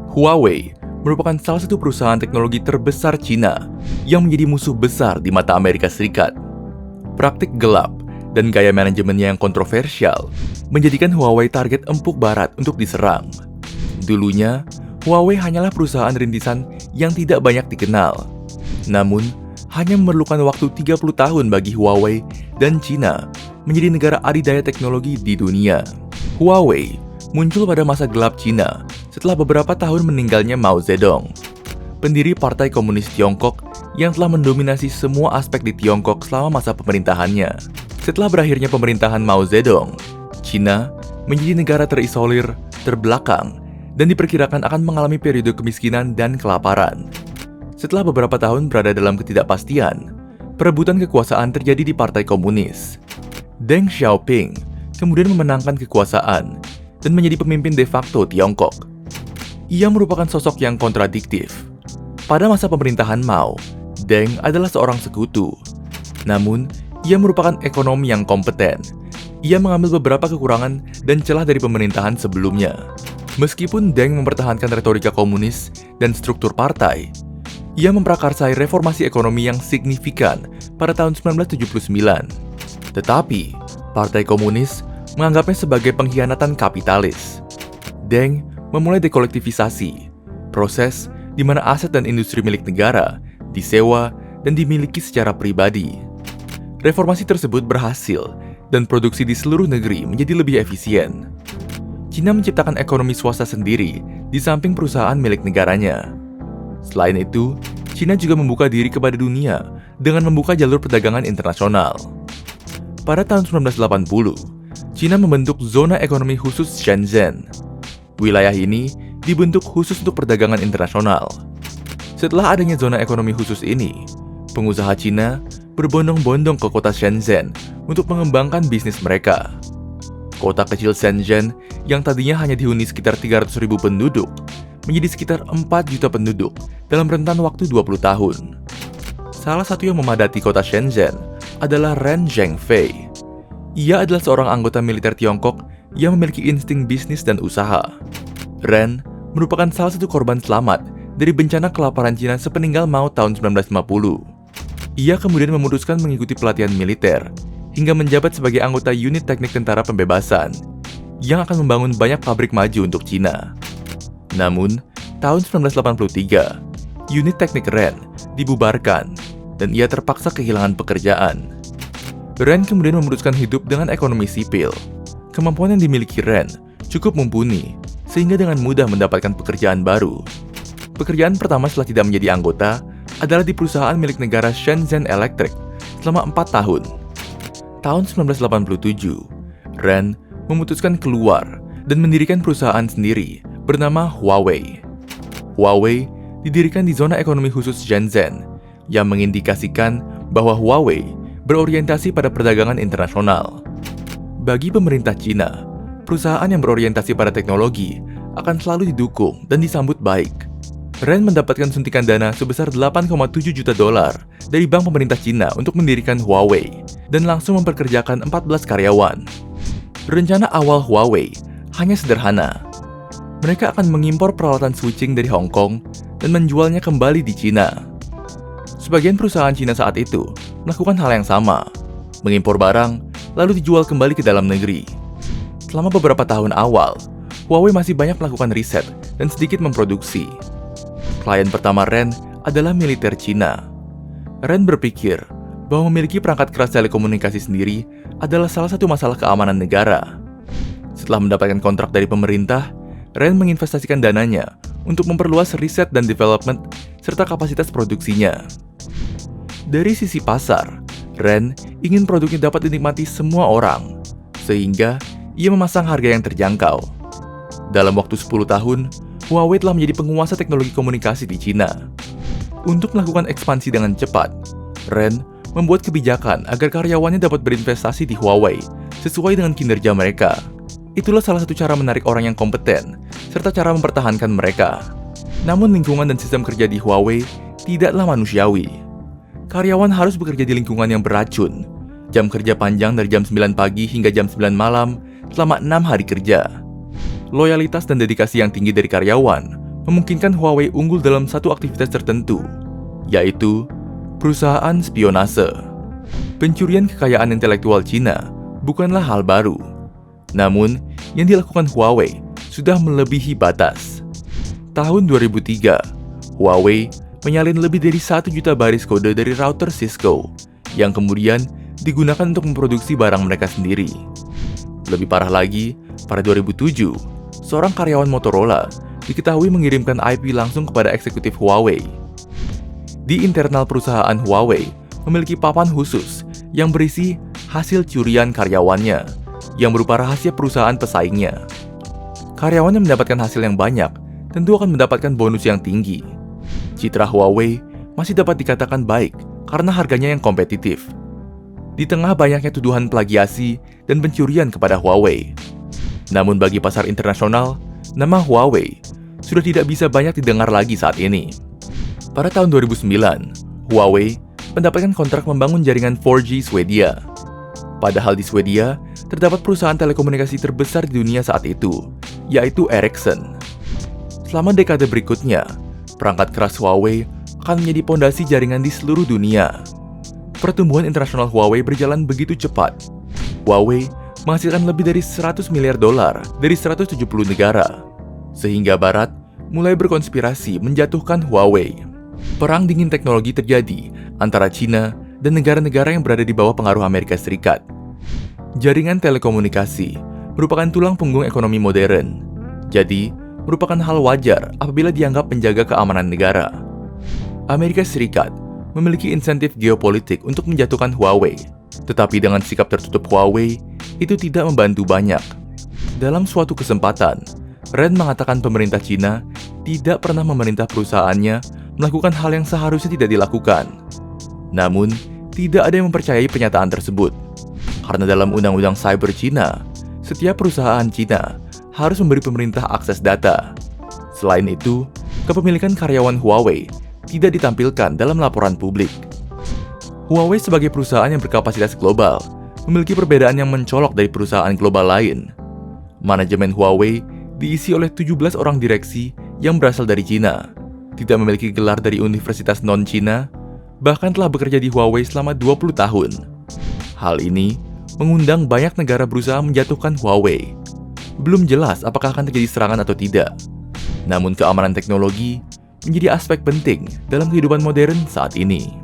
Huawei merupakan salah satu perusahaan teknologi terbesar Cina yang menjadi musuh besar di mata Amerika Serikat. Praktik gelap dan gaya manajemennya yang kontroversial menjadikan Huawei target empuk barat untuk diserang. Dulunya, Huawei hanyalah perusahaan rintisan yang tidak banyak dikenal. Namun, hanya memerlukan waktu 30 tahun bagi Huawei dan Cina menjadi negara adidaya teknologi di dunia. Huawei muncul pada masa gelap Cina setelah beberapa tahun meninggalnya Mao Zedong, pendiri Partai Komunis Tiongkok yang telah mendominasi semua aspek di Tiongkok selama masa pemerintahannya. Setelah berakhirnya pemerintahan Mao Zedong, Cina menjadi negara terisolir, terbelakang, dan diperkirakan akan mengalami periode kemiskinan dan kelaparan. Setelah beberapa tahun berada dalam ketidakpastian, perebutan kekuasaan terjadi di Partai Komunis. Deng Xiaoping kemudian memenangkan kekuasaan dan menjadi pemimpin de facto Tiongkok. Ia merupakan sosok yang kontradiktif. Pada masa pemerintahan Mao, Deng adalah seorang sekutu. Namun, ia merupakan ekonom yang kompeten. Ia mengambil beberapa kekurangan dan celah dari pemerintahan sebelumnya. Meskipun Deng mempertahankan retorika komunis dan struktur partai, ia memprakarsai reformasi ekonomi yang signifikan pada tahun 1979. Tetapi, Partai Komunis menganggapnya sebagai pengkhianatan kapitalis. Deng memulai dekolektivisasi, proses di mana aset dan industri milik negara disewa dan dimiliki secara pribadi. Reformasi tersebut berhasil dan produksi di seluruh negeri menjadi lebih efisien. Cina menciptakan ekonomi swasta sendiri di samping perusahaan milik negaranya. Selain itu, Cina juga membuka diri kepada dunia dengan membuka jalur perdagangan internasional. Pada tahun 1980, Cina membentuk Zona Ekonomi Khusus Shenzhen. Wilayah ini dibentuk khusus untuk perdagangan internasional. Setelah adanya zona ekonomi khusus ini, pengusaha Cina berbondong-bondong ke kota Shenzhen untuk mengembangkan bisnis mereka. Kota kecil Shenzhen yang tadinya hanya dihuni sekitar 300.000 penduduk menjadi sekitar 4 juta penduduk dalam rentan waktu 20 tahun. Salah satu yang memadati kota Shenzhen adalah Ren Zhengfei. Ia adalah seorang anggota militer Tiongkok yang memiliki insting bisnis dan usaha. Ren merupakan salah satu korban selamat dari bencana kelaparan Cina sepeninggal Mao tahun 1950. Ia kemudian memutuskan mengikuti pelatihan militer hingga menjabat sebagai anggota unit teknik tentara pembebasan yang akan membangun banyak pabrik maju untuk Cina. Namun, tahun 1983, unit teknik Ren dibubarkan dan ia terpaksa kehilangan pekerjaan. Ren kemudian memutuskan hidup dengan ekonomi sipil. Kemampuan yang dimiliki Ren cukup mumpuni, sehingga dengan mudah mendapatkan pekerjaan baru. Pekerjaan pertama setelah tidak menjadi anggota adalah di perusahaan milik negara Shenzhen Electric selama 4 tahun. Tahun 1987, Ren memutuskan keluar dan mendirikan perusahaan sendiri bernama Huawei. Huawei didirikan di zona ekonomi khusus Shenzhen yang mengindikasikan bahwa Huawei berorientasi pada perdagangan internasional. Bagi pemerintah Cina, perusahaan yang berorientasi pada teknologi akan selalu didukung dan disambut baik. Ren mendapatkan suntikan dana sebesar 8,7 juta dolar dari bank pemerintah Cina untuk mendirikan Huawei dan langsung memperkerjakan 14 karyawan. Rencana awal Huawei hanya sederhana. Mereka akan mengimpor peralatan switching dari Hong Kong dan menjualnya kembali di Cina. Sebagian perusahaan Cina saat itu melakukan hal yang sama, mengimpor barang lalu dijual kembali ke dalam negeri. Selama beberapa tahun awal, Huawei masih banyak melakukan riset dan sedikit memproduksi. Klien pertama Ren adalah militer Cina. Ren berpikir bahwa memiliki perangkat keras telekomunikasi sendiri adalah salah satu masalah keamanan negara. Setelah mendapatkan kontrak dari pemerintah, Ren menginvestasikan dananya untuk memperluas riset dan development serta kapasitas produksinya. Dari sisi pasar, Ren ingin produknya dapat dinikmati semua orang, sehingga ia memasang harga yang terjangkau. Dalam waktu 10 tahun, Huawei telah menjadi penguasa teknologi komunikasi di Cina. Untuk melakukan ekspansi dengan cepat, Ren membuat kebijakan agar karyawannya dapat berinvestasi di Huawei sesuai dengan kinerja mereka. Itulah salah satu cara menarik orang yang kompeten, serta cara mempertahankan mereka. Namun lingkungan dan sistem kerja di Huawei tidaklah manusiawi. Karyawan harus bekerja di lingkungan yang beracun. Jam kerja panjang dari jam 9 pagi hingga jam 9 malam selama 6 hari kerja. Loyalitas dan dedikasi yang tinggi dari karyawan memungkinkan Huawei unggul dalam satu aktivitas tertentu, yaitu perusahaan spionase. Pencurian kekayaan intelektual Cina bukanlah hal baru. Namun, yang dilakukan Huawei sudah melebihi batas. Tahun 2003, Huawei menyalin lebih dari 1 juta baris kode dari router Cisco, yang kemudian digunakan untuk memproduksi barang mereka sendiri. Lebih parah lagi, pada 2007, seorang karyawan Motorola diketahui mengirimkan IP langsung kepada eksekutif Huawei. Di internal perusahaan Huawei memiliki papan khusus yang berisi hasil curian karyawannya yang berupa rahasia perusahaan pesaingnya. Karyawan yang mendapatkan hasil yang banyak tentu akan mendapatkan bonus yang tinggi. Citra Huawei masih dapat dikatakan baik karena harganya yang kompetitif. Di tengah banyaknya tuduhan plagiasi dan pencurian kepada Huawei. Namun bagi pasar internasional, nama Huawei sudah tidak bisa banyak didengar lagi saat ini. Pada tahun 2009, Huawei mendapatkan kontrak membangun jaringan 4G Swedia. Padahal di Swedia, terdapat perusahaan telekomunikasi terbesar di dunia saat itu, yaitu Ericsson. Selama dekade berikutnya, perangkat keras Huawei akan menjadi pondasi jaringan di seluruh dunia. Pertumbuhan internasional Huawei berjalan begitu cepat. Huawei menghasilkan lebih dari 100 miliar dolar dari 170 negara. Sehingga Barat mulai berkonspirasi menjatuhkan Huawei. Perang dingin teknologi terjadi antara Cina dan negara-negara yang berada di bawah pengaruh Amerika Serikat. Jaringan telekomunikasi merupakan tulang punggung ekonomi modern. Jadi, merupakan hal wajar apabila dianggap menjaga keamanan negara. Amerika Serikat memiliki insentif geopolitik untuk menjatuhkan Huawei. Tetapi dengan sikap tertutup Huawei, itu tidak membantu banyak. Dalam suatu kesempatan, Ren mengatakan pemerintah Cina tidak pernah memerintah perusahaannya melakukan hal yang seharusnya tidak dilakukan. Namun, tidak ada yang mempercayai pernyataan tersebut. Karena dalam Undang-Undang Cyber Cina, setiap perusahaan Cina harus memberi pemerintah akses data. Selain itu, kepemilikan karyawan Huawei tidak ditampilkan dalam laporan publik. Huawei sebagai perusahaan yang berkapasitas global memiliki perbedaan yang mencolok dari perusahaan global lain. Manajemen Huawei diisi oleh 17 orang direksi yang berasal dari Cina, tidak memiliki gelar dari universitas non-Cina, bahkan telah bekerja di Huawei selama 20 tahun. Hal ini mengundang banyak negara berusaha menjatuhkan Huawei. Belum jelas apakah akan terjadi serangan atau tidak. Namun keamanan teknologi menjadi aspek penting dalam kehidupan modern saat ini.